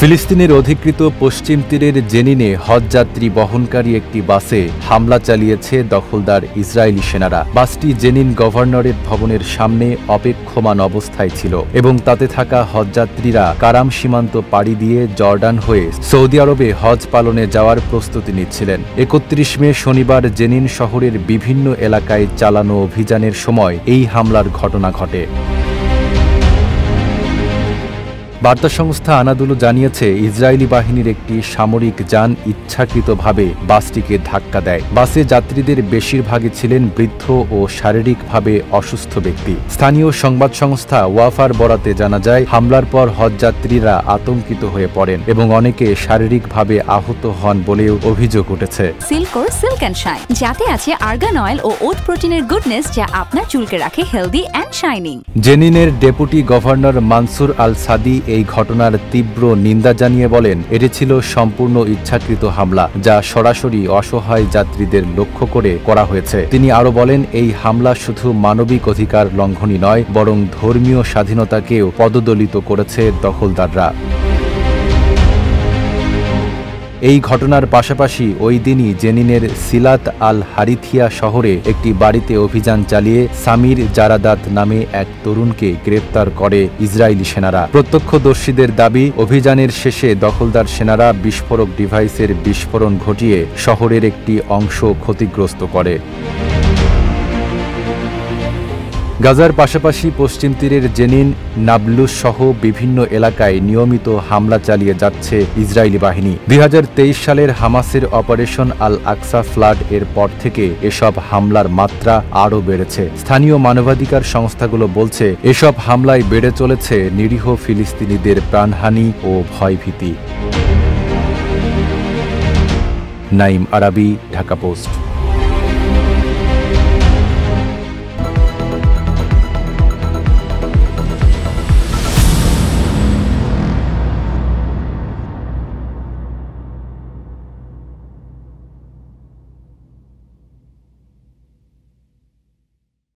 ফিলিস্তিনের অধিকৃত পশ্চিম তীরের জেনিনে হজযাত্রী বহনকারী একটি বাসে হামলা চালিয়েছে দখলদার ইসরায়েলি সেনারা। বাসটি জেনিন গভর্নরেট ভবনের সামনে অপেক্ষমান অবস্থায় ছিল এবং তাতে থাকা হজযাত্রীরা কারাম সীমান্ত পাড়ি দিয়ে জর্ডান হয়ে সৌদি আরবে হজ পালনে যাওয়ার প্রস্তুতি নিচ্ছিলেন। ৩১ মে শনিবার জেনিন শহরের বিভিন্ন এলাকায় চালানো অভিযানের সময় এই হামলার ঘটনা ঘটে। বার্তা সংস্থা আনাদুলু জানিয়েছে, ইসরায়েলি বাহিনীর একটি সামরিক যান ইচ্ছাকৃতভাবে বাসটিকে ধাক্কা দেয়। বাসে যাত্রীদের বেশিরভাগই ছিলেন বৃদ্ধ ও শারীরিকভাবে অসুস্থ ব্যক্তি। স্থানীয় সংবাদ সংস্থা ওয়াফার বরাতে জানা যায়, হামলার পর হজযাত্রীরা আতঙ্কিত হয়ে পড়েন এবং অনেকে শারীরিকভাবে আহত হন বলেও অভিযোগ উঠেছে। সিল্কোর সিল্ক অ্যান্ড শাইন, যাতে আছে আর্গান অয়েল ও ওট প্রোটিনের গুডনেস, যা আপনার চুলকে রাখে হেলদি অ্যান্ড শাইনিং। জেনিনের deputy governor Mansour Al Saadi এই ঘটনার তীব্র নিন্দা জানিয়ে বলেন, এটি ছিল সম্পূর্ণ ইচ্ছাকৃত হামলা, যা সরাসরি অসহায় যাত্রীদের লক্ষ্য করে করা হয়েছে। তিনি আরও বলেন, এই হামলা শুধু মানবিক অধিকার লঙ্ঘনই নয়, বরং ধর্মীয় স্বাধীনতাকেও পদদলিত করেছে দখলদাররা। এই ঘটনার পাশাপাশি ওই দিনই জেনিনের সিলাত আল হারিথিয়া শহরে একটি বাড়িতে অভিযান চালিয়ে সামির জারাদাত নামে এক তরুণকে গ্রেপ্তার করে ইসরায়েলি সেনারা। প্রত্যক্ষদর্শীদের দাবি, অভিযানের শেষে দখলদার সেনারা বিস্ফোরক ডিভাইসের বিস্ফোরণ ঘটিয়ে শহরের একটি অংশ ক্ষতিগ্রস্ত করে। গাজার পাশাপাশি পশ্চিম তীরের জেনিন, নাবলুস সহ বিভিন্ন এলাকায় নিয়মিত হামলা চালিয়ে যাচ্ছে ইসরায়েলি বাহিনী। ২০২৩ সালের হামাসের অপারেশন আল আকসা ফ্লাড এর পর থেকে এসব হামলার মাত্রা আরও বেড়েছে। স্থানীয় মানবাধিকার সংস্থাগুলো বলছে, এসব হামলায় বেড়ে চলেছে নিরীহ ফিলিস্তিনিদের প্রাণহানি ও ভয়ভীতি। নাইম আরাবি, ঢাকা পোস্ট।